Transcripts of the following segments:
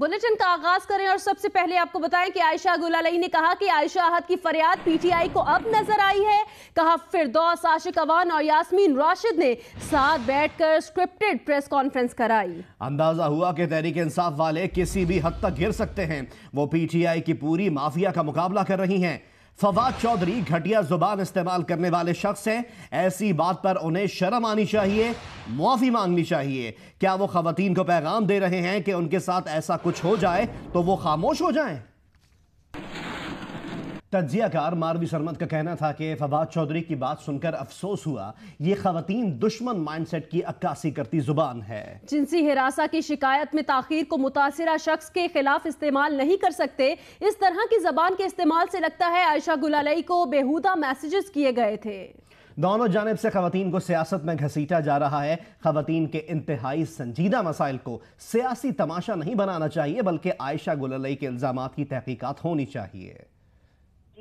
Bulletin का आगाज करें और सबसे पहले आपको बताएं कि आयशा गुल अलई ने कहा कि आयशा अहद की फरियाद पीटीआई को अब नजर आई है। कहा फिरदौस आशिक अवान और यास्मीन राशिद ने साथ बैठकर स्क्रिप्टेड प्रेस कॉन्फ्रेंस कराई। अंदाजा हुआ कि तहरीक इंसाफ वाले किसी भी हद तक गिर सकते हैं। वो पीटीआई की पूरी माफिया का मुकाबला कर रही हैं। फवाद चौधरी घटिया जुबान इस्तेमाल करने वाले शख्स हैं। ऐसी बात पर उन्हें शर्म आनी चाहिए, मुआफी मांगनी चाहिए। क्या वो खवातीन को पैगाम दे रहे हैं कि उनके साथ ऐसा कुछ हो जाए तो वो खामोश हो जाएं? तज्जियाकार मारवी सरमद का कहना था कि फवाद चौधरी की बात सुनकर अफसोस हुआ। ये खवातीन दुश्मन माइंडसेट की अक्कासी करती जुबान है। जिनसी हिरासा की शिकायत में ताखीर को मुतासिरा शख्स के खिलाफ इस्तेमाल नहीं कर सकते। इस तरह की जबान के इस्तेमाल से लगता है आयशा गुल अलई को बेहुदा मैसेजेस किए गए थे। दोनों जानिब से खवातीन को सियासत में घसीटा जा रहा है। खवातीन के इंतहाई संजीदा मसाइल को सियासी तमाशा नहीं बनाना चाहिए, बल्कि आयशा गुल अलई के इल्जामात की तहकीकात होनी चाहिए।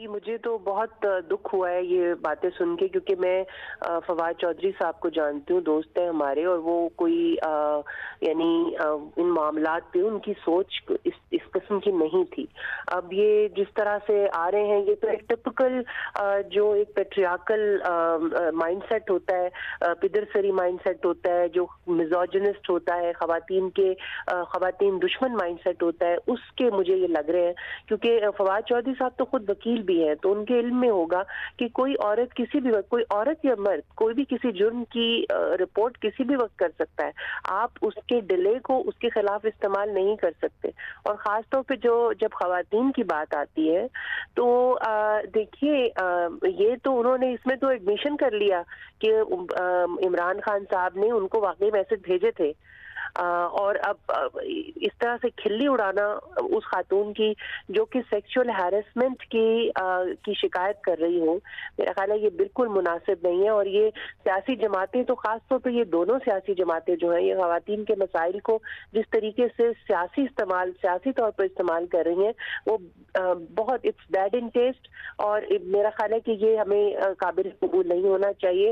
मुझे तो बहुत दुख हुआ है ये बातें सुन के, क्योंकि मैं फवाद चौधरी साहब को जानती हूँ, दोस्त हैं हमारे, और वो कोई यानी इन मामलात पे उनकी सोच इस किस्म की नहीं थी। अब ये जिस तरह से आ रहे हैं, ये तो एक टिपिकल जो एक पेट्रियार्कल माइंडसेट होता है, पिदरसरी माइंडसेट होता है, जो मिजोजिनिस्ट होता है, खवातीन दुश्मन माइंडसेट होता है, उसके मुझे ये लग रहे हैं। क्योंकि फवाद चौधरी साहब तो खुद वकील भी है, तो उनके इल्म में होगा कि कोई औरत किसी भी वक्त, कोई औरत या मर्द कोई भी किसी जुर्म की रिपोर्ट किसी भी वक्त कर सकता है। आप उसके डिले को उसके खिलाफ इस्तेमाल नहीं कर सकते। और खास तौर पे जब खवातीन की बात आती है तो देखिए, ये तो उन्होंने इसमें तो एडमिशन कर लिया कि इमरान खान साहब ने उनको वाकई मैसेज भेजे थे। और अब इस तरह से खिल्ली उड़ाना उस खातून की जो कि सेक्सुअल हैरेसमेंट की शिकायत कर रही हो, मेरा ख्याल है ये बिल्कुल मुनासिब नहीं है। और ये सियासी जमातें, तो खास तौर पे ये दोनों सियासी जमातें जो हैं, ये खवातीन के मसाइल को जिस तरीके से सियासी तौर पर इस्तेमाल कर रही हैं, वो बहुत इट्स बैड इन टेस्ट। और मेरा ख्याल है कि ये हमें काबिल कबूल नहीं होना चाहिए।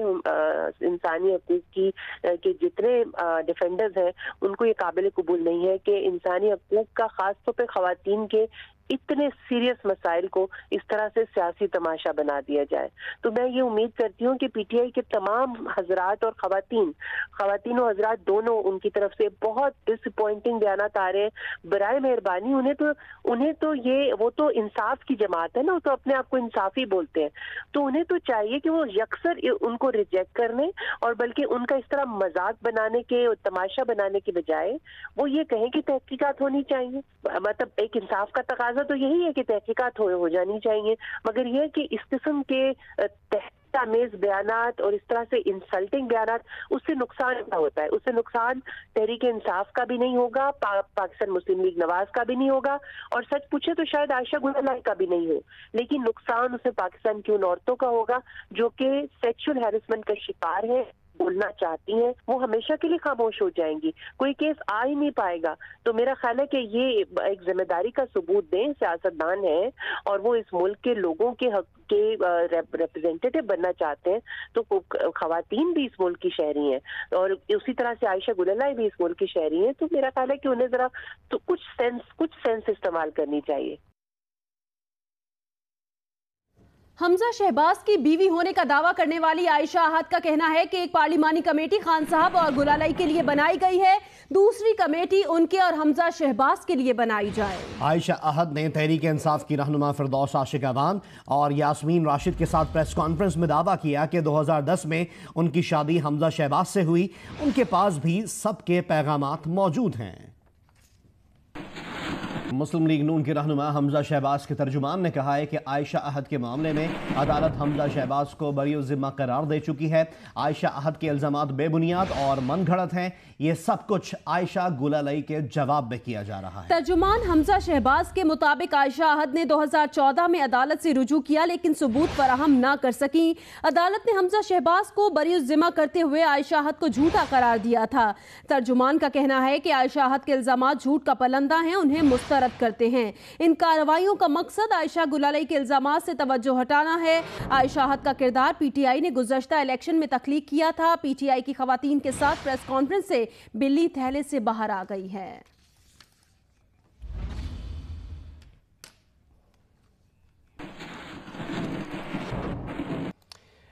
इंसानी हकूक के जितने डिफेंडर्स हैं उनको ये काबिल कबूल नहीं है कि इंसानी हकूक का खास तौर पे खवातीन के इतने सीरियस मसाइल को इस तरह से सियासी तमाशा बना दिया जाए। तो मैं ये उम्मीद करती हूँ कि पीटीआई के तमाम हजरात और खवातीन और हजरात दोनों, उनकी तरफ से बहुत डिसअपॉइंटिंग बयानात आ रहे हैं। बराए मेहरबानी उन्हें तो ये, वो तो इंसाफ की जमात है ना, वो तो अपने आप को इंसाफी बोलते हैं, तो उन्हें तो चाहिए कि वो यकसर उनको रिजेक्ट करने, और बल्कि उनका इस तरह मजाक बनाने के और तमाशा बनाने के बजाय वो ये कहें कि तहकीकात होनी चाहिए। मतलब एक इंसाफ का तकाजा तो यही है कि तहकीकात हो जानी चाहिए। मगर यह कि इस किस्म के तहकीकात बयानात और इस तरह से इंसल्टिंग बयानात, उससे नुकसान क्या होता है? उससे नुकसान तहरीक इंसाफ का भी नहीं होगा, पाकिस्तान मुस्लिम लीग नवाज का भी नहीं होगा, और सच पूछे तो शायद आयशा गुल अलई का भी नहीं हो। लेकिन नुकसान उससे पाकिस्तान की उन औरतों का होगा जो कि सेक्सुअल हैरेसमेंट का शिकार है, बोलना चाहती हैं, वो हमेशा के लिए खामोश हो जाएंगी, कोई केस आ ही नहीं पाएगा। तो मेरा ख्याल है कि ये एक जिम्मेदारी का सबूत दें, सियासतदान हैं और वो इस मुल्क के लोगों के हक के रिप्रेजेंटेटिव बनना चाहते हैं, तो खवातीन भी इस मुल्क की शहरी हैं और उसी तरह से आयशा गुल अलई भी इस मुल्क की शहरी हैं। तो मेरा ख्याल है कि उन्हें जरा तो कुछ सेंस इस्तेमाल करनी चाहिए। हमजा शहबाज की बीवी होने का दावा करने वाली आयशा अहद का कहना है कि एक पार्लिमानी कमेटी खान साहब और गुल अलई के लिए बनाई गई है, दूसरी कमेटी उनके और हमजा शहबाज के लिए बनाई जाए। आयशा अहद ने तहरीक इंसाफ की रहनुमा फिरदौस आशिक अवान और यास्मीन राशिद के साथ प्रेस कॉन्फ्रेंस में दावा किया कि 2010 में उनकी शादी हमजा शहबाज से हुई। उनके पास भी सबके पैगामात मौजूद हैं। मुस्लिम लीग नून के रहनुमा हमजा शहबाज के तर्जुमान ने कहा है कि आयशा अहद के मामले में अदालत हमजा शहबाज को बरी ज़िम्मा करार दे चुकी है। आयशा अहद के इल्ज़ामात बेबुनियाद और मनगढ़ंत हैं। ये सब कुछ आयशा गुल अलई के जवाब में किया जा रहा है। तर्जुमान हमजा शहबाज के मुताबिक आयशा अहद ने 2014 में अदालत से रुजू किया, लेकिन सबूत फराहम ना कर सकी। अदालत ने हमजा शहबाज को बरी ज़िम्मा करते हुए आयशा अहद को झूठा करार दिया था। तर्जुमान का कहना है कि आयशा अहद के इल्ज़ामात झूठ का पलंदा हैं, उन्हें मुस्तरद करते हैं। इन कार्रवाइयों का मकसद आयशा गुल अलई के इल्जामात से तवज्जो हटाना है। आयशा अहद का किरदार पीटीआई ने गुज़श्ता इलेक्शन में तख्लीक किया था। पीटीआई की खवातीन के साथ प्रेस कॉन्फ्रेंस से बिल्ली थैले से बाहर आ गई है।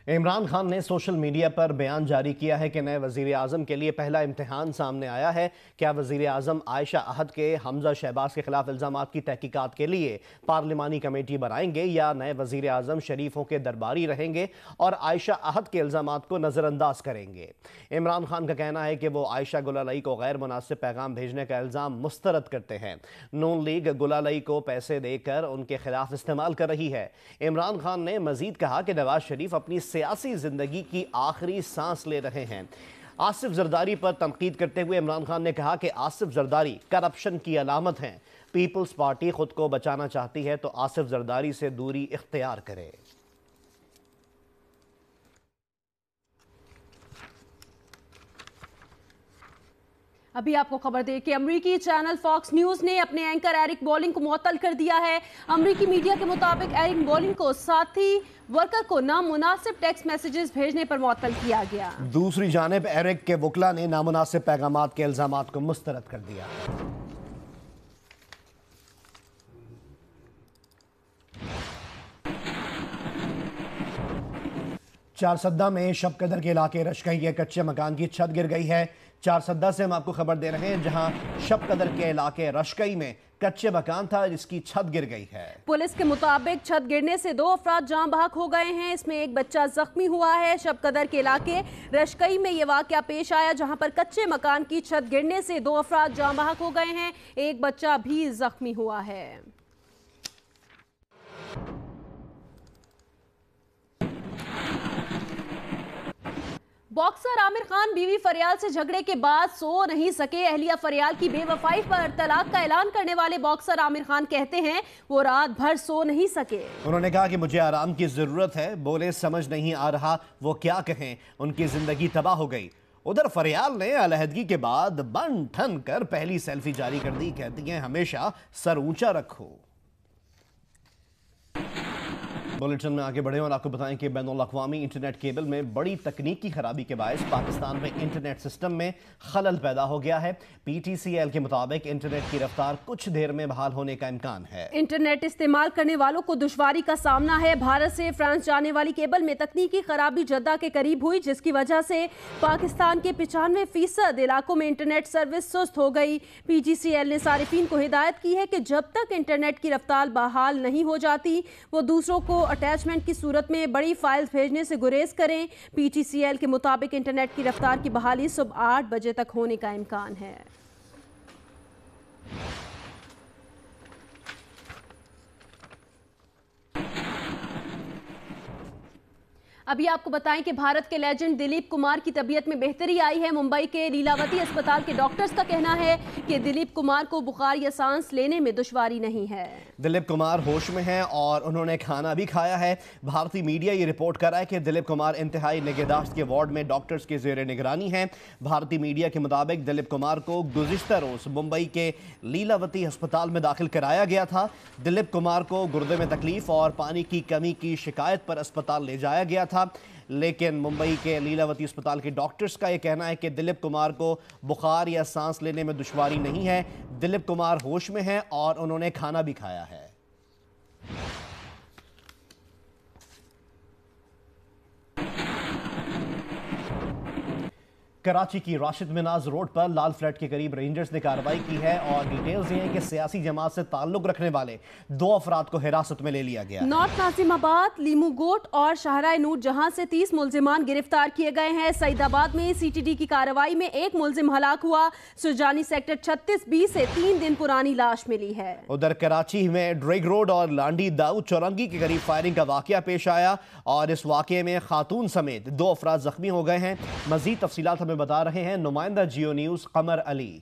عمران خان نے سوشل میڈیا پر بیان جاری کیا ہے کہ نئے وزیر اعظم کے لیے پہلا امتحان سامنے آیا ہے۔ کیا وزیر اعظم عائشہ احد کے حمزہ شہباز کے خلاف الزامات کی تحقیقات کے لیے پارلیمانی کمیٹی بنائیں گے یا نئے وزیر اعظم شریفوں کے درباری رہیں گے اور عائشہ احد کے الزامات کو نظر انداز کریں گے؟ عمران خان کا کہنا ہے کہ وہ عائشہ گلالئی کو غیر مناسب پیغام بھیجنے کا الزام مسترد کرتے ہیں۔ نون لیگ گلالئی کو پیسے دے کر ان کے خلاف استعمال کر رہی ہے۔ عمران خان نے مزید کہا کہ نواز شریف اپنی سیاسی زندگی کی آخری سانس لے رہے ہیں۔ آصف زرداری پر تنقید کرتے ہوئے عمران خان نے کہا کہ آصف زرداری کرپشن کی علامت ہیں۔ پیپلز پارٹی خود کو بچانا چاہتی ہے تو آصف زرداری سے دوری اختیار کرے۔ ابھی آپ کو خبر دے کہ امریکی چینل فاکس نیوز نے اپنے اینکر ایرک بولنگ کو معطل کر دیا ہے۔ امریکی میڈیا کے مطابق ایرک بولنگ کو ساتھی ورکر کو نامناسب ٹیکسٹ میسیجز بھیجنے پر معطل کیا گیا۔ دوسری جانب ایرک کے وکلا نے نامناسب پیغامات کے الزامات کو مسترد کر دیا۔ چارسدہ میں شب قدر کے علاقے رشکئی کے کچے مکان کی چھت گر گئی ہے۔ چارسدہ سے ہم آپ کو خبر دے رہے ہیں جہاں شب قدر کے علاقے رشکئی میں کچے مکان تھا جس کی چھت گر گئی ہے۔ پولیس کے مطابق چھت گرنے سے 2 افراد جاں بحق ہو گئے ہیں، اس میں ایک بچہ زخمی ہوا ہے۔ شب قدر کے علاقے رشکئی میں یہ واقعہ پیش آیا جہاں پر کچے مکان کی چھت گرنے سے 2 افراد جاں بحق ہو گئے ہیں، ایک بچہ بھی زخمی ہوا ہے۔ باکسر عامر خان بیوی فریال سے جھگڑے کے بعد سو نہیں سکے۔ اہلیہ فریال کی بے وفائی پر طلاق کا اعلان کرنے والے باکسر عامر خان کہتے ہیں وہ رات بھر سو نہیں سکے۔ انہوں نے کہا کہ مجھے آرام کی ضرورت ہے، بولے سمجھ نہیں آ رہا وہ کیا کہیں، ان کی زندگی تباہ ہو گئی۔ ادھر فریال نے علیحدگی کے بعد بن ٹھن کر پہلی سیلفی جاری کر دی، کہتی ہیں ہمیشہ سر اونچا رکھو۔ بولٹن میں آگے بڑھیں اور آپ کو بتائیں کہ بین الاقوامی انٹرنیٹ کیبل میں بڑی تکنیکی خرابی کے باعث پاکستان میں انٹرنیٹ سسٹم میں خلل پیدا ہو گیا ہے۔ پی ٹی سی ایل کے مطابق انٹرنیٹ کی رفتار کچھ دیر میں بحال ہونے کا امکان ہے۔ انٹرنیٹ استعمال کرنے والوں کو دشواری کا سامنا ہے۔ بھارت سے فرانس جانے والی کیبل میں تکنیکی خرابی جدہ کے قریب ہوئی جس کی وجہ سے پاکستان کے 95% علاقوں میں انٹرنیٹ سروس سست ہو گئی۔ پی ٹی سی ایل نے صارفین کو ہدایت کی ہے کہ جب تک انٹرنیٹ کی رفتار بحال نہیں ہو جاتی وہ دوسروں کو اٹیچمنٹ کی صورت میں بڑی فائلز بھیجنے سے گریز کریں۔ پی ٹی سی ایل کے مطابق انٹرنیٹ کی رفتار کی بحالی صبح 8 بجے تک ہونے کا امکان ہے۔ ابھی آپ کو بتائیں کہ بھارت کے لیجنڈ دلیپ کمار کی طبیعت میں بہتری آئی ہے۔ ممبئی کے لیلاوتی اسپتال کے ڈاکٹرز کا کہنا ہے کہ دلیپ کمار کو بخار یا سانس لینے میں دشواری نہیں ہے۔ دلیپ کمار ہوش میں ہیں اور انہوں نے کھانا بھی کھایا ہے۔ بھارتی میڈیا یہ رپورٹ کر رہا ہے کہ دلیپ کمار انتہائی نگہداشت کے وارڈ میں ڈاکٹرز کے زیر نگرانی ہیں۔ بھارتی میڈیا کے مطابق دلیپ کمار کو گزشتہ روز ممبئی کے لیلاوتی ہسپتال میں داخل کرایا گیا تھا۔ دلیپ کمار کو گردے میں تکلیف اور پانی کی کمی کی شکایت پر اسپتال لے جایا گیا تھا، لیکن ممبئی کے لیلاوتی اسپتال کے ڈاکٹرز کا یہ کہنا ہے کہ دلیپ کمار کو بخار یا سانس لینے میں دشواری نہیں ہے۔ دلیپ کمار ہوش میں ہیں اور انہوں نے کھانا بھی کھایا ہے۔ کراچی کی راشد مناز روڈ پر لال فلیٹ کے قریب رینجرز نے کارروائی کی ہے اور ڈیٹیلز یہ ہیں کہ سیاسی جماعت سے تعلق رکھنے والے 2 افراد کو حراست میں لے لیا گیا۔ نارتھ ناظم آباد، لیمو گوٹ اور شاہراہ نور جہاں سے 30 ملزمان گرفتار کیے گئے ہیں۔ سعید آباد میں سی ٹی ڈی کی کارروائی میں 1 ملزم ہلاک ہوا۔ سرجانی سیکٹر 36B سے 3 دن پرانی لاش ملی ہے۔ ادھر کراچی میں ڈریگ روڈ اور لانڈی داؤد چورنگی کے قریب فائرنگ کا واقعہ پیش آیا اور اس واقعے میں خاتون سمیت 2 افراد زخمی ہو گئے ہیں۔ مزید تفصیلات ہمیں بتا رہے ہیں نمائندہ Geo news Qamar Ali.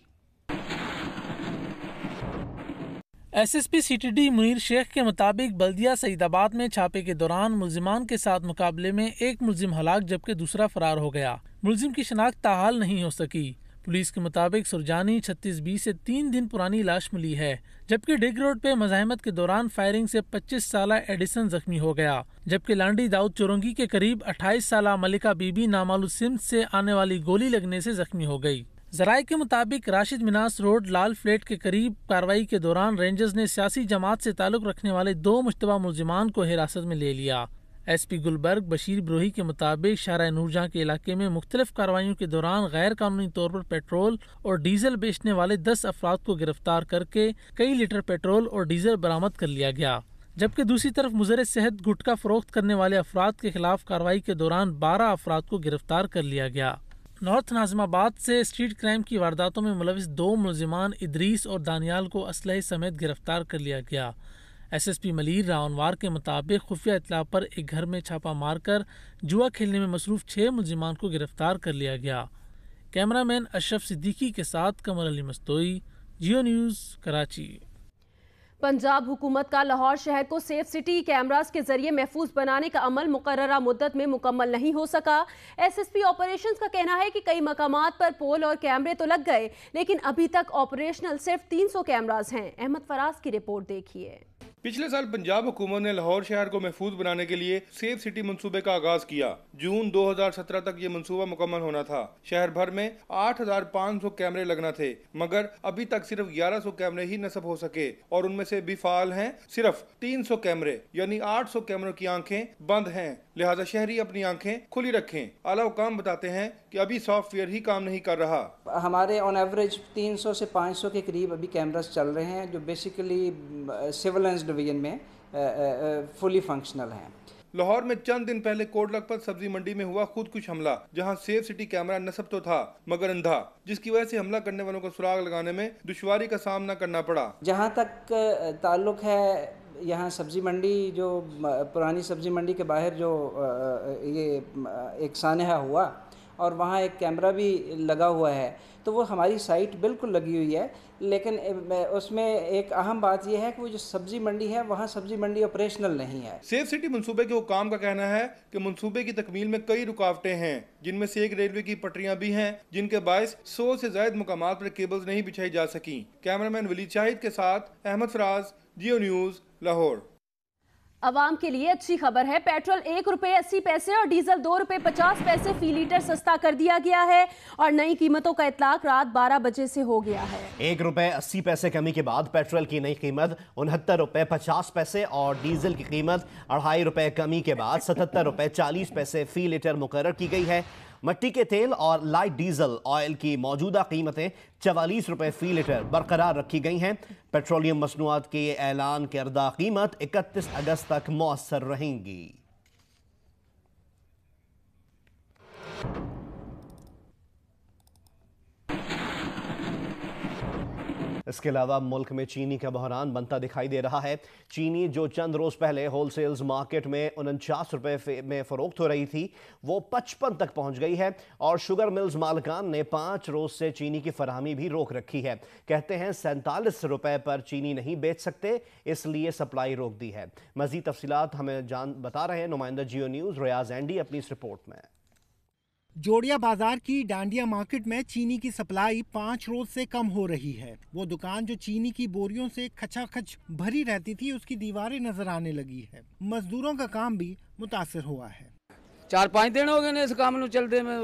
S S P C T D Munir Sheikh کے مطابق بلدیہ سعید آباد میں چھاپے کے دوران ملزمان کے ساتھ مقابلے میں 1 ملزم ہلاک جبکہ دوسرا فرار ہو گیا۔ ملزم کی شناخت تاحال نہیں ہو سکی۔ پولیس کے مطابق سرجانی 36B سے 3 دن پرانی لاش ملی ہے، جبکہ ڈگ روڈ پہ مزاحمت کے دوران فائرنگ سے 25 سالہ ایڈیسن زخمی ہو گیا، جبکہ لانڈی داؤد چورنگی کے قریب 28 سالہ ملکہ بی بی نامعلوم سمت سے آنے والی گولی لگنے سے زخمی ہو گئی۔ ذرائع کے مطابق راشد مناس روڈ لال فلیٹ کے قریب کارروائی کے دوران رینجرز نے سیاسی جماعت سے تعلق رکھنے والے 2 مشتبہ ملزمان کو حراست میں لے لیا۔ ایس پی گلبرگ بشیر بروہی کے مطابق شارع نورجہاں کے علاقے میں مختلف کارروائیوں کے دوران غیر قانونی طور پر پیٹرول اور ڈیزل بیچنے والے 10 افراد کو گرفتار کر کے کئی لیٹر پیٹرول اور ڈیزل برآمد کر لیا گیا، جبکہ دوسری طرف مضر صحت گٹکا فروخت کرنے والے افراد کے خلاف کارروائی کے دوران 12 افراد کو گرفتار کر لیا گیا۔ نارتھ ناظم آباد سے اسٹریٹ کرائم کی وارداتوں میں ملوث 2 ملزمان ادریس اور دانیال کو اسلحے سمیت گرفتار کر لیا گیا۔ ایس ایس پی ملیر راونوار کے مطابق خفیہ اطلاع پر ایک گھر میں چھاپہ مار کر جوا کھیلنے میں مصروف 6 ملزمان کو گرفتار کر لیا گیا۔ کیمرہ مین اشرف صدیقی کے ساتھ قمر علی مستوئی، جیو نیوز، کراچی۔ پنجاب حکومت کا لاہور شہر کو سیف سٹی کیمراز کے ذریعے محفوظ بنانے کا عمل مقررہ مدت میں مکمل نہیں ہو سکا۔ ایس ایس پی آپریشنز کا کہنا ہے کہ کئی مقامات پر پول اور کیمرے تو لگ گئے، لیکن ابھی تک آپریشنل صرف 300 کیمراز ہیں۔ احمد فراز کی رپورٹ دیکھیے۔ پچھلے سال پنجاب حکومت نے لاہور شہر کو محفوظ بنانے کے لیے سیف سٹی منصوبے کا آغاز کیا۔ جون 2017 تک یہ منصوبہ مکمل ہونا تھا۔ شہر بھر میں 8500 کیمرے لگنا تھے، مگر ابھی تک صرف 1100 کیمرے ہی نصب ہو سکے اور ان میں سے بھی فعال ہیں صرف 300 کیمرے، یعنی 800 کیمروں کی آنکھیں بند ہیں۔ لہٰذا شہری اپنی آنکھیں کھلی رکھیں۔ اعلیٰ حکام بتاتے ہیں کہ ابھی سافٹ ویئر ہی کام نہیں کر رہا۔ ہمارے آن ایوریج 300 سے 500 کے قریب ابھی کیمراز چل رہے ہیں جو بیسیکلی سیولنس ڈویژن میں فلی فنکشنل ہیں۔ لاہور میں چند دن پہلے کوٹ لکھپت سبزی منڈی میں ہوا خودکش حملہ، جہاں سیف سٹی کیمرہ نصب تو تھا مگر اندھا، جس کی وجہ سے حملہ کرنے والوں کو سراغ لگانے میں دشواری کا سامنا کرنا پڑا۔ جہاں تک تعلق ہے یہاں سبزی منڈی، جو پرانی سبزی منڈی کے باہر جو یہ ایک سانحہ ہوا اور وہاں ایک کیمرہ بھی لگا ہوا ہے، تو وہ ہماری سائٹ بالکل لگی ہوئی ہے، لیکن اس میں ایک اہم بات یہ ہے کہ وہ جو سبزی منڈی ہے وہاں سبزی منڈی آپریشنل نہیں ہے۔ سیف سٹی منصوبے کے حکام کا کہنا ہے کہ منصوبے کی تکمیل میں کئی رکاوٹیں ہیں، جن میں سے ایک ریلوے کی پٹریاں بھی ہیں، جن کے باعث 100 سے زائد مقامات پر کیبلز نہیں بچھائی جا سکیں۔ کیمرہ مین ولید شاہد کے ساتھ احمد فراز، جیو نیوز، لاہور۔ عوام کے لیے اچھی خبر ہے، پیٹرول 1 روپے 80 پیسے اور ڈیزل 2 روپے 50 پیسے فی لیٹر سستا کر دیا گیا ہے اور نئی قیمتوں کا اطلاق رات 12 بجے سے ہو گیا ہے۔ 1 روپے 80 پیسے کمی کے بعد پیٹرول کی نئی قیمت 69 روپے 50 پیسے اور ڈیزل کی قیمت 2.5 روپے کمی کے بعد 77 روپے 40 پیسے فی لیٹر مقرر کی گئی ہے۔ مٹی کے تیل اور لائٹ ڈیزل آئل کی موجودہ قیمتیں 44 روپے فی لیٹر برقرار رکھی گئی ہیں۔ پیٹرولیم مصنوعات کی اعلان کردہ قیمت 31 اگست تک مؤثر رہیں گی۔ اس کے علاوہ ملک میں چینی کا بحران بنتا دکھائی دے رہا ہے۔ چینی جو چند روز پہلے ہول سیلز مارکیٹ میں 49 روپے میں فروخت ہو رہی تھی، وہ 55 تک پہنچ گئی ہے اور شوگر ملز مالکان نے 5 روز سے چینی کی فراہمی بھی روک رکھی ہے۔ کہتے ہیں 47 روپے پر چینی نہیں بیچ سکتے، اس لیے سپلائی روک دی ہے۔ مزید تفصیلات ہمیں بتا رہے ہیں نمائندہ جیو نیوز ریاض اینڈی اپنی اس رپورٹ میں۔ جوڑیا بازار کی ڈانڈیا مارکیٹ میں چینی کی سپلائی 5 روز سے کم ہو رہی ہے۔ وہ دکان جو چینی کی بوریوں سے کھچا کھچ بھری رہتی تھی، اس کی دیواریں نظر آنے لگی ہے۔ مزدوروں کا کام بھی متاثر ہوا ہے۔ 4-5 دن ہو گئے اس کام نو چلتے میں،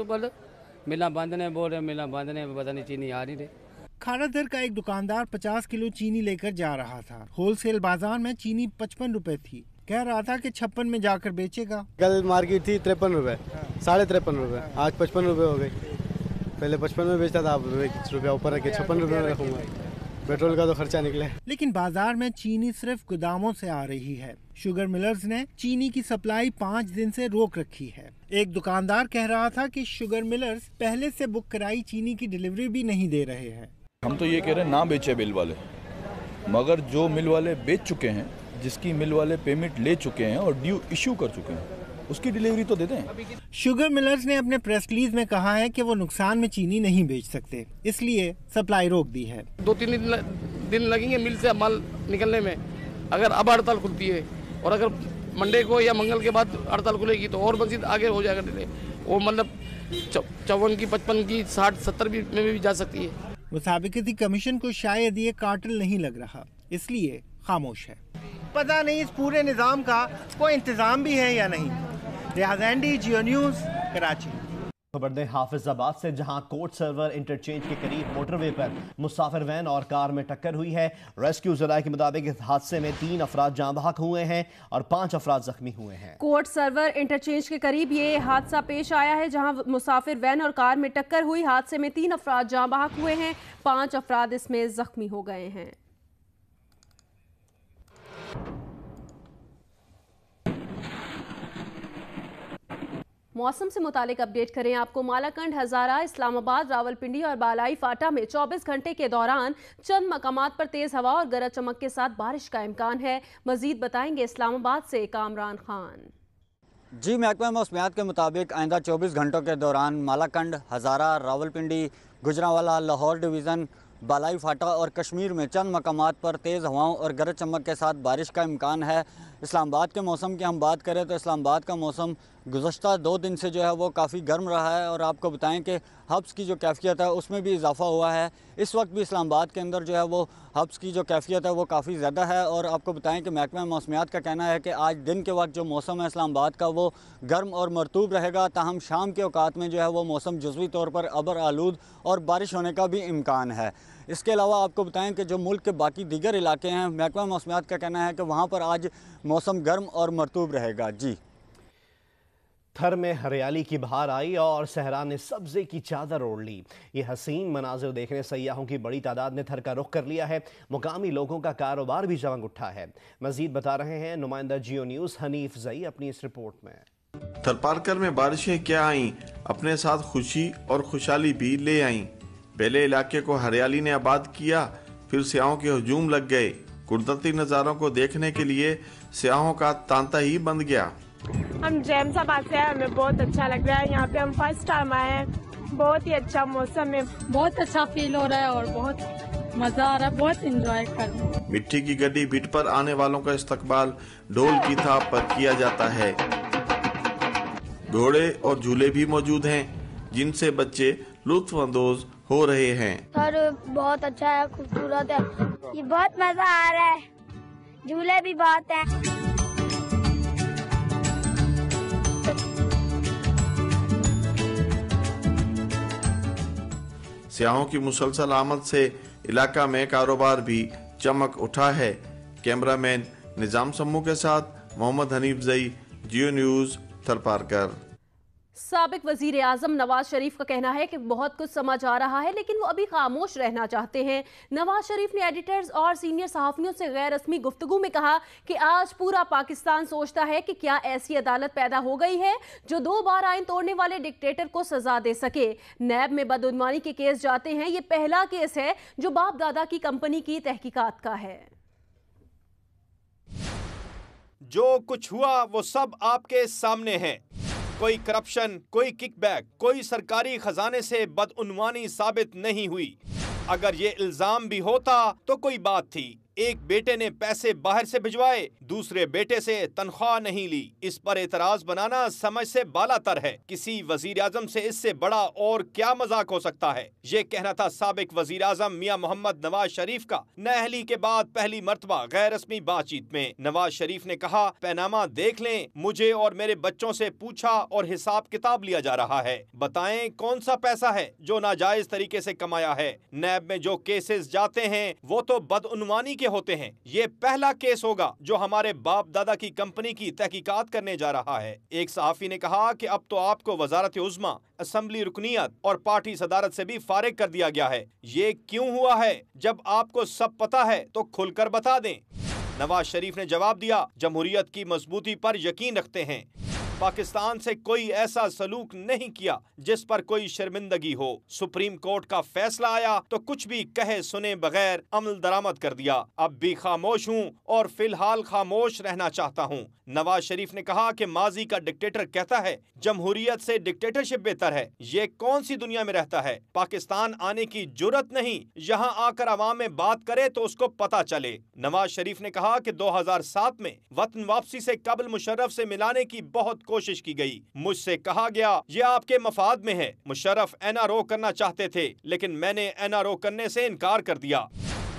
ملا بند نے بول رہے، ملا بند نے پتہ نہیں چینی آ نہیں رہی۔ کھارا در کا ایک دکاندار 50 کلو چینی لے کر جا رہا تھا۔ ہول سیل بازار میں چینی 55 روپے تھی، کہہ رہا تھا کہ 56 میں جا کر بیچے گا۔ کل مارکیٹ تھی 53 روپے، 53.5 روپے، آج 55 روپے ہو گئی۔ پہلے 55 میں بیچتا تھا، اب 1 روپیہ اوپر رکھ کے 56 روپے میں رکھوں گا۔ پیٹرول کا تو خرچہ نکلے۔ لیکن بازار میں چینی صرف گوداموں سے آ رہی ہے۔ شوگر ملرز نے چینی کی سپلائی 5 دن سے روک رکھی ہے۔ ایک دکاندار کہہ رہا تھا کہ شوگر ملرز پہلے سے بک کرائی چینی کی ڈیلیوری بھی نہیں دے رہے ہیں۔ ہم تو یہ کہہ رہے ہیں نہ بیچے مل والے، مگر جو مل والے بیچ چکے ہیں، جس کی مل والے پیمنٹ لے چکے ہیں اور ڈیو ایشو کر چکے ہیں، اس کی ڈیلیوری تو دے دیں۔ شوگر ملرز نے اپنے پریس ریلیز میں کہا ہے کہ وہ نقصان میں چینی نہیں بیچ سکتے، اس لیے سپلائی روک دی ہے۔ 2-3 دن لگیں گے مل سے مال نکلنے میں، اگر اب ہڑتال کھلتی ہے اور اگر منڈے کو یا منگل کے بعد ہڑتال کھلے گی تو اور مزید آگے ہو جائے گا۔ وہ مطلب 54 کی 55 کی 60 70 میں بھی جا سکتی ہے۔ مسابقتی کمیشن کو شاید یہ کارٹل نہیں لگ رہا، اس لیے خاموش ہے۔ پتہ نہیں اس پورے نظام کا کوئی انتظام بھی ہے یا نہیں۔ ریاض اینڈی، جیو نیوز، کراچی۔ खबर दें हाफिजाबाद से, जहां कोट सर्वर इंटरचेंज के करीब मोटरवे पर मुसाफिर वैन और कार में टक्कर हुई है। रेस्क्यू ज़राए के मुताबिक इस हादसे में 3 अफराद जाँ बहक हुए हैं और 5 अफराद जख्मी हुए हैं। कोट सर्वर इंटरचेंज के करीब ये हादसा पेश आया है, जहां मुसाफिर वैन और कार में टक्कर हुई। हादसे में 3 अफराद जाँ बहक हुए हैं, 5 अफराद इसमें जख्मी हो गए हैं। मौसम से मुतालिक अपडेट करें आपको। मालाकंड, हजारा, इस्लामाबाद, रावलपिंडी और बालाई फाटा में 24 घंटे के दौरान चंद मकामात पर तेज हवा और गरज चमक के साथ बारिश का इम्कान है। मजीद बताएंगे इस्लामाबाद से कामरान खान। जी, महकमा मौसमियात के मुताबिक आइंदा 24 घंटों के दौरान मालाकंड, हजारा, रावलपिंडी, गुजरांवाला, लाहौर डिवीज़न, बालाई फाटा और कश्मीर में चंद मकामात पर तेज़ हवाओं और गरज चमक के साथ बारिश का इम्कान है। इस्लामाबाद के मौसम की हम बात करें तो इस्लामाबाद का मौसम गुज़श्ता 2 दिन से जो है वो काफ़ी गर्म रहा है और आपको बताएं कि हब्स की जो कैफियत है उसमें भी इजाफ़ा हुआ है। इस वक्त भी इस्लामाबाद के अंदर जो है वो हब्स की जो कैफियत है वो काफ़ी ज़्यादा है और आपको बताएं कि महकमा मौसमियात का कहना है कि आज दिन के वक्त जो मौसम है इस्लामाबाद का वो गर्म और मरतूब रहेगा, ताहम शाम के औकात में जो है वो मौसम जुज़वी तौर पर अबर आलूद और बारिश होने का भी इम्कान है। इसके अलावा आपको बताएं कि जो मुल्क के बाकी दीगर इलाके हैं, महकमा मौसमियात का कहना है कि वहाँ पर आज मौसम गर्म और मरतूब रहेगा। जी, थर में हरियाली की बहार आई और सहरा ने सब्ज़े की चादर ओढ़ ली। ये हसीन मनाजिर देखने सयाहों की बड़ी तादाद ने थर का रुख कर लिया है। मुकामी लोगों का कारोबार भी जमंग उठा है। मजीद बता रहे हैं नुमाइंदा जियो न्यूज़ हनीफ जई अपनी इस रिपोर्ट में। थरपारकर में बारिशें क्या आईं, अपने साथ खुशी और खुशहाली भी ले आईं। पहले इलाके को हरियाली ने आबाद किया, फिर सियाहों के हुजूम लग गए। कुदरती नज़ारों को देखने के लिए सियाहों का तांता ही बंद गया। हम जैमसाबाद से हैं, हमें बहुत अच्छा लग रहा है। यहाँ पे हम फर्स्ट टाइम आए हैं। बहुत ही अच्छा मौसम है, बहुत अच्छा फील हो रहा है और बहुत मजा आ रहा है, बहुत एंजॉय कर रहे हैं। मिट्टी की गड्डी बिट पर आने वालों का इस्तकबाल ढोल की थाप पर किया जाता है। घोड़े और झूले भी मौजूद हैं जिनसे बच्चे लुत्फअंदोज हो रहे हैं। सर बहुत अच्छा है, खूबसूरत है, ये बहुत मजा आ रहा है, झूले भी बहुत हैं। सियाहों की मुसलसल आमद से इलाका में कारोबार भी चमक उठा है। कैमरामैन निजाम सम्मू के साथ मोहम्मद हनीफ जई, जियो न्यूज़, थरपारकर। साबिक वजीर आजम नवाज शरीफ का कहना है कि बहुत कुछ समझ आ रहा है लेकिन वो अभी खामोश रहना चाहते हैं। नवाज शरीफ ने एडिटर्स और सीनियर सहाफियों से गैर रस्मी गुफ्तगू में कहा कि आज पूरा पाकिस्तान सोचता है कि क्या ऐसी अदालत पैदा हो गई है जो 2 बार आइन तोड़ने वाले डिक्टेटर को सजा दे सके। नैब में बदउनवानी के केस जाते हैं, ये पहला केस है जो बाप दादा की कंपनी की तहकीकात का है। जो कुछ हुआ वो सब आपके सामने है। कोई करप्शन, कोई किकबैक, कोई सरकारी खजाने से बदउनवानी साबित नहीं हुई। अगर ये इल्जाम भी होता तो कोई बात थी। एक बेटे ने पैसे बाहर से भिजवाए, दूसरे बेटे से तनख्वाह नहीं ली। इस पर एतराज बनाना समझ से बालातर है। किसी वजीर आजम से इससे बड़ा और क्या मजाक हो सकता है। ये कहना था साबिक वजीर आजम मियां मोहम्मद नवाज शरीफ का नाअहली के बाद पहली मर्तबा गैर रस्मी बातचीत में। नवाज शरीफ ने कहा, पैनामा देख लें, मुझे और मेरे बच्चों से पूछा और हिसाब किताब लिया जा रहा है। बताएं कौन सा पैसा है जो नाजायज तरीके से कमाया है। नैब में जो केसेस जाते हैं वो तो बदउनवानी के होते हैं। ये पहला केस होगा जो हमारे बाप दादा की कंपनी की तहकीकात करने जा रहा है। एक सहाफी ने कहा कि अब तो आपको वजारत उज़्मा, असेंबली रुकनियत और पार्टी सदारत से भी फारिग कर दिया गया है। ये क्यों हुआ है? जब आपको सब पता है तो खुलकर बता दें। नवाज शरीफ ने जवाब दिया, जमहूरियत की मजबूती पर यकीन रखते हैं। पाकिस्तान से कोई ऐसा सलूक नहीं किया जिस पर कोई शर्मिंदगी हो। सुप्रीम कोर्ट का फैसला आया तो कुछ भी कहे सुने बगैर अमल दरामद कर दिया। अब भी खामोश हूँ और फिलहाल खामोश रहना चाहता हूँ। नवाज शरीफ ने कहा कि माजी का डिक्टेटर कहता है जमहूरियत से डिक्टेटरशिप बेहतर है। ये कौन सी दुनिया में रहता है? पाकिस्तान आने की जुर्रत नहीं, यहाँ आकर अवाम में बात करे तो उसको पता चले। नवाज शरीफ ने कहा कि 2007 में वतन वापसी से कबल मुशर्रफ से मिलाने की बहुत कोशिश की गई। मुझसे कहा गया ये आपके मफाद में है। मुशर्रफ NRO करना चाहते थे लेकिन मैंने NRO करने से इनकार कर दिया।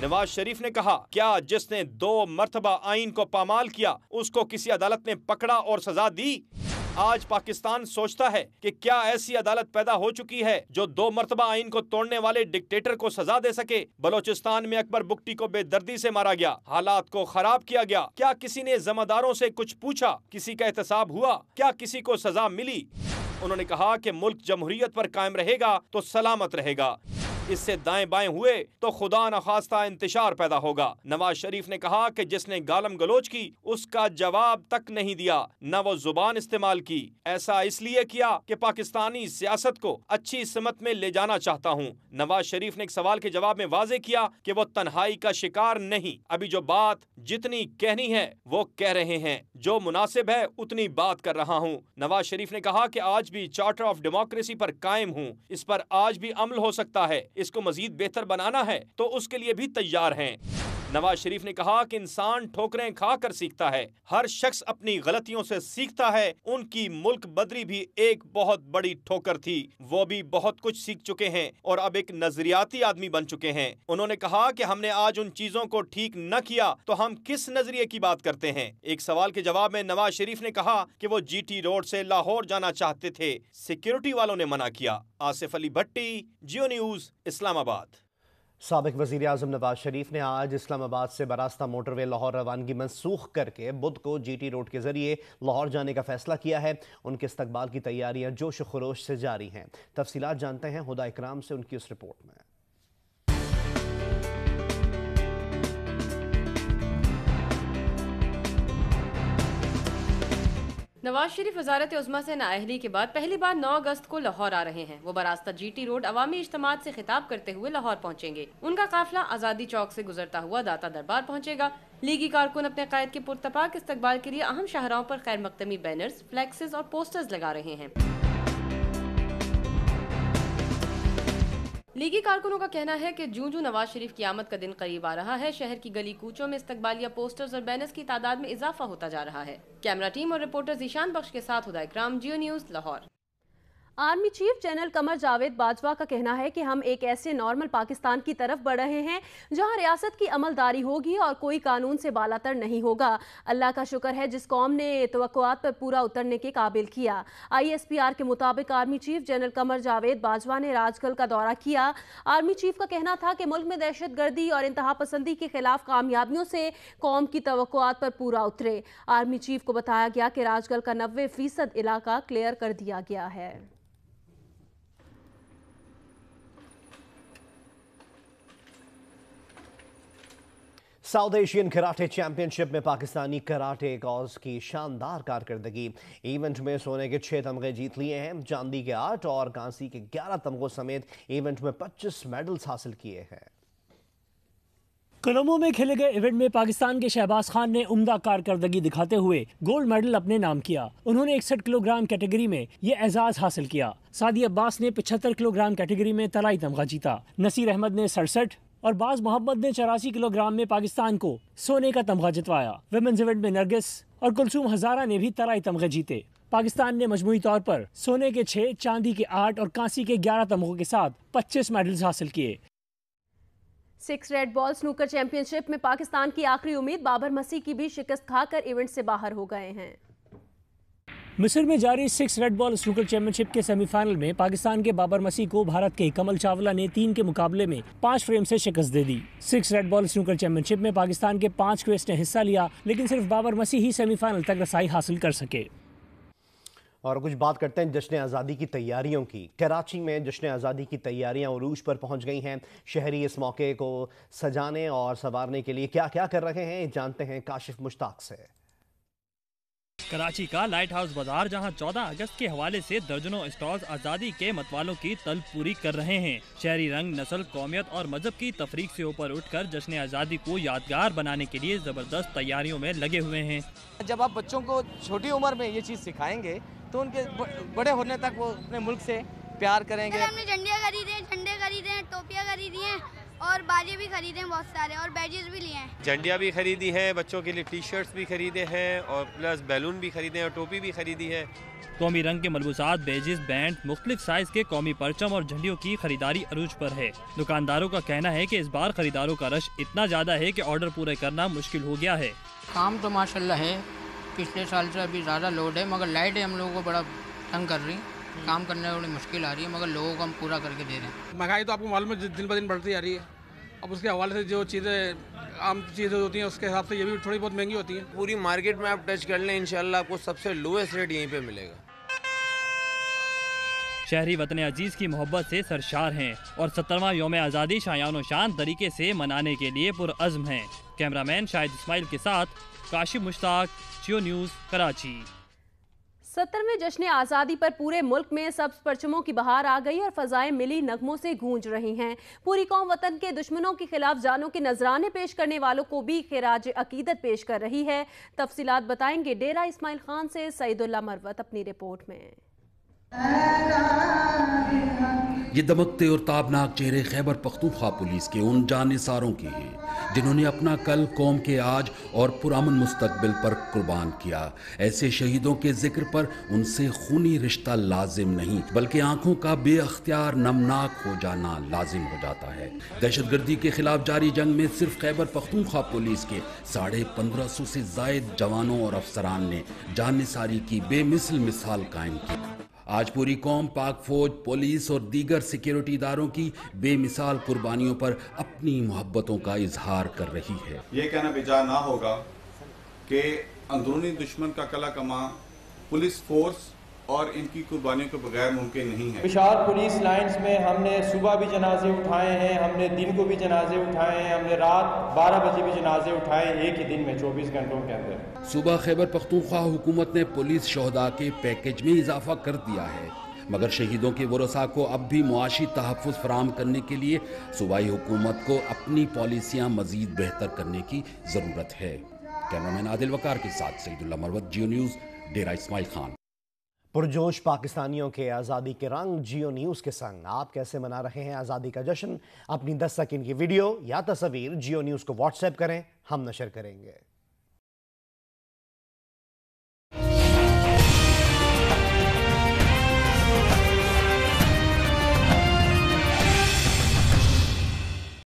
नवाज शरीफ ने कहा, क्या जिसने 2 मर्तबा आइन को पामाल किया उसको किसी अदालत ने पकड़ा और सजा दी? आज पाकिस्तान सोचता है कि क्या ऐसी अदालत पैदा हो चुकी है जो 2 मरतबा आइन को तोड़ने वाले डिक्टेटर को सजा दे सके। बलोचिस्तान में अकबर बुगटी को बेदर्दी से मारा गया, हालात को खराब किया गया। क्या किसी ने जमादारों से कुछ पूछा? किसी का एहतसाब हुआ? क्या किसी को सजा मिली? उन्होंने कहा कि मुल्क जमहूरियत पर कायम रहेगा तो सलामत रहेगा। इससे दाएं बाएं हुए तो खुदा न खास्ता इंतशार पैदा होगा। नवाज शरीफ ने कहा कि जिसने गालम गलोच की उसका जवाब तक नहीं दिया, न वो जुबान इस्तेमाल की। ऐसा इसलिए किया कि पाकिस्तानी सियासत को अच्छी सिमत में ले जाना चाहता हूँ। नवाज शरीफ ने एक सवाल के जवाब में वाजे किया कि वो तन्हाई का शिकार नहीं, अभी जो बात जितनी कहनी है वो कह रहे हैं, जो मुनासिब है उतनी बात कर रहा हूँ। नवाज शरीफ ने कहा कि आज भी चार्टर ऑफ डेमोक्रेसी पर कायम हूँ, इस पर आज भी अमल हो सकता है, इसको मजीद बेहतर बनाना है तो उसके लिए भी तैयार हैं। नवाज शरीफ ने कहा कि इंसान ठोकरें खा कर सीखता है, हर शख्स अपनी गलतियों से सीखता है। उनकी मुल्क बदरी भी एक बहुत बड़ी ठोकर थी, वो भी बहुत कुछ सीख चुके हैं और अब एक नजरियाती आदमी बन चुके हैं। उन्होंने कहा कि हमने आज उन चीजों को ठीक न किया तो हम किस नजरिए की बात करते हैं। एक सवाल के जवाब में नवाज शरीफ ने कहा कि वो जीटी रोड से लाहौर जाना चाहते थे, सिक्योरिटी वालों ने मना किया। आसिफ अली भट्टी, जियो न्यूज, इस्लामाबाद। साबिक वज़ीर आज़म नवाज शरीफ ने आज इस्लामाबाद से बरास्ता मोटरवे लाहौर रवानगी मनसूख करके बुध को जीटी रोड के जरिए लाहौर जाने का फैसला किया है। उनके इस्तकबाल की तैयारियां जोश खरोश से जारी हैं। तफसीलात जानते हैं हुदा इकराम से उनकी उस रिपोर्ट में। नवाज शरीफ वजारत उज़्मा से नाअहली के बाद पहली बार 9 अगस्त को लाहौर आ रहे हैं। वो बरास्ता जीटी रोड अवामी इज्तिमात से खिताब करते हुए लाहौर पहुंचेंगे। उनका काफिला आज़ादी चौक से गुजरता हुआ दाता दरबार पहुंचेगा। लीगी कारकुन अपने कायद के पुरतपाक इस्तकबाल के लिए अहम शाहराहों पर खैर मकदमी बैनर्स, फ्लैक्सेस और पोस्टर्स लगा रहे हैं। लीगी कारकुनों का कहना है कि जूं जूं नवाज शरीफ की आमद का दिन करीब आ रहा है, शहर की गली कूचों में इस्तकबालिया पोस्टर्स और बैनर्स की तादाद में इजाफा होता जा रहा है। कैमरा टीम और रिपोर्टर ज़ीशान बख्श के साथ Huda Ikram, Geo news, Lahore. Army chief general Qamar Javed Bajwa का कहना है कि हम एक ऐसे नॉर्मल पाकिस्तान की तरफ बढ़ रहे हैं जहां रियासत की अमलदारी होगी और कोई कानून से बालातर नहीं होगा। अल्लाह का शुक्र है जिस कौम ने तवक्कुआत पर पूरा उतरने के काबिल किया। ISPR के मुताबिक army chief general Qamar Javed Bajwa ने राजगल का दौरा किया। आर्मी चीफ का कहना था कि मुल्क में दहशत गर्दी और इंतहा पसंदी के खिलाफ कामयाबियों से कौम की तवक्कुआत पर पूरा उतरे। आर्मी चीफ को बताया गया कि राजगल का 90% इलाका क्लियर कर दिया गया है। साउथ एशियन कराटे चैंपियनशिप में पाकिस्तानी कराटे कॉज की शानदार कारकर्दगी। इवेंट में सोने के 6 तमगे जीत लिए हैं, चांदी के 8 और कांसी के 11 तमगों समेत इवेंट में 25 मेडल्स हासिल किए हैं। कोलंबो में खेले गए इवेंट में पाकिस्तान के शहबाज खान ने उम्दा कारकर्दगी दिखाते हुए गोल्ड मेडल अपने नाम किया। उन्होंने 61 किलोग्राम कैटेगरी में ये एजाज हासिल किया। सादी अब्बास ने 75 किलोग्राम कैटेगरी में तलाई तमगा जीता। नसीर अहमद ने 67 और बाज मोहम्मद ने 84 किलोग्राम में पाकिस्तान को सोने का तमगा जितवाया। विमेंस इवेंट में नरगिस और कुलसूम हजारा ने भी तलाई तमगे जीते। पाकिस्तान ने मजमूई तौर पर सोने के 6, चांदी के 8 और कांसी के 11 तमगों के साथ 25 मेडल्स हासिल किए। 6 रेड बॉल स्नूकर चैंपियनशिप में पाकिस्तान की आखिरी उम्मीद बाबर मसीह की भी शिकस्त खाकर इवेंट से बाहर हो गए हैं। मिस्र में जारी 6 रेड बॉल स्नूकर चैंपियनशिप के सेमीफाइनल में पाकिस्तान के बाबर मसीह को भारत के कमल चावला ने 3 के मुकाबले में 5 फ्रेम से शिकस्त दे दी। 6 रेड बॉल स्नूकर चैंपियनशिप में पाकिस्तान के 5 क्वेस्ट ने हिस्सा लिया, लेकिन सिर्फ बाबर मसीह ही सेमीफाइनल तक रसाई हासिल कर सके। और कुछ बात करते हैं जश्न आज़ादी की तैयारियों की। कराची में जश्न आज़ादी की तैयारियां उरूज पर पहुंच गई हैं। शहरी इस मौके को सजाने और संवारने के लिए क्या क्या कर रहे हैं, जानते हैं काशिफ मुश्ताक से। कराची का लाइट हाउस बाजार, जहां 14 अगस्त के हवाले से दर्जनों स्टॉल्स आज़ादी के मतवालों की तलब पूरी कर रहे हैं। शहरी रंग, नस्ल, कौमियत और मजहब की तफरीक से ऊपर उठकर जश्न आज़ादी को यादगार बनाने के लिए जबरदस्त तैयारियों में लगे हुए हैं। जब आप बच्चों को छोटी उम्र में ये चीज़ सिखाएंगे तो उनके बड़े होने तक वो अपने मुल्क से प्यार करेंगे। हमने झंडे खरीदे, टोपियाँ खरीदी हैं और बाजे भी खरीदे हैं बहुत सारे, और बैजेस भी लिए हैं। झंडियाँ भी खरीदी हैं, बच्चों के लिए टी-शर्ट्स भी खरीदे हैं और प्लस बैलून भी खरीदे हैं और टोपी भी खरीदी है। कौमी रंग के मलबूसात, बैजेस, बैंड, मुख्तलिफ साइज के कौमी परचम और झंडियों की खरीदारी अरूज पर है। दुकानदारों का कहना है कि इस बार खरीदारों का रश इतना ज्यादा है कि ऑर्डर पूरे करना मुश्किल हो गया है। काम तो माशाल्लाह है, पिछले साल से अभी ज़्यादा लोड है, मगर लाइटें हम लोगों को बड़ा तंग कर रही हैं, काम करने में बड़ी मुश्किल आ रही है, मगर लोगों को हम पूरा करके दे रहे हैं। महंगाई तो आपको मालूम है दिन ब दिन बढ़ती जा रही है, अब उसके हवाले से जो चीज़ें आम चीज़ें होती हैं उसके हिसाब से ये भी थोड़ी बहुत महंगी होती हैं। पूरी मार्केट में आप टच कर लें, इंशाल्लाह आपको सबसे लोएस्ट रेट यहीं पे मिलेगा। शहरी वतन अजीज की मोहब्बत से सरशार हैं और 70वां यौम आज़ादी शायान व शान तरीके से मनाने के लिए पुरअज़्म हैं। कैमरामैन शाहिद इस्माइल के साथ काशिफ मुश्ताक, जियो न्यूज़, कराची। 70वें जश्न आज़ादी पर पूरे मुल्क में सब्ज परचमों की बहार आ गई और फजाएं मिली नगमों से गूंज रही हैं। पूरी कौम वतन के दुश्मनों के खिलाफ जानों के नजराने पेश करने वालों को भी खिराज अकीदत पेश कर रही है। तफसीलात बताएंगे डेरा इस्माइल खान से सईदुल्लाह मरवत अपनी रिपोर्ट में। ये दमकते और ताबनाक चेहरे खैबर पख्तूनख्वा पुलिस के उन जानिसारों के हैं जिन्होंने अपना कल कौम के आज और पुरअमन मुस्तकबिल पर कुर्बान किया। ऐसे शहीदों के जिक्र पर उनसे खूनी रिश्ता लाजिम नहीं बल्कि आंखों का बेअख्तियार नमनाक हो जाना लाजिम हो जाता है। दहशतगर्दी के खिलाफ जारी जंग में सिर्फ खैबर पख्तूनख्वा पुलिस के 1550 से जायद जवानों और अफसरान ने जानिसारी की बेमिसल मिसाल कायम की। आज पूरी कौम पाक फौज, पुलिस और दीगर सिक्योरिटी इदारों की बेमिसाल कुर्बानियों पर अपनी मोहब्बतों का इजहार कर रही है। ये कहना बेजा ना होगा कि अंदरूनी दुश्मन का कला कमा पुलिस फोर्स और इनकी कुर्बानियों के बगैर मुमकिन नहीं है। पिशावर पुलिस लाइंस में हमने सुबह भी जनाजे उठाए हैं, हमने दिन को भी जनाजे उठाए हैं, हमने रात 12 बजे भी जनाजे उठाए एक ही दिन में 24 घंटों के अंदर। सूबा खैबर पख्तूनख्वा हुकूमत ने पुलिस शोहदा के पैकेज में इजाफा कर दिया है, मगर शहीदों के वरसा को अब भी मुआशी तहफ़्फ़ुज़ फराहम करने के लिए सूबाई हुकूमत को अपनी पॉलिसियाँ मज़ीद बेहतर करने की ज़रूरत है। कैमरामैन आदिल वकार के साथ सईदुल्लाह मरवत, जियो न्यूज़, डेरा इस्माइल खान। पुरजोश पाकिस्तानियों के आज़ादी के रंग जियो न्यूज़ के संग। आप कैसे मना रहे हैं आज़ादी का जश्न? अपनी 10 सेकंड की वीडियो या तस्वीर जियो न्यूज़ को व्हाट्सएप करें, हम नशर करेंगे।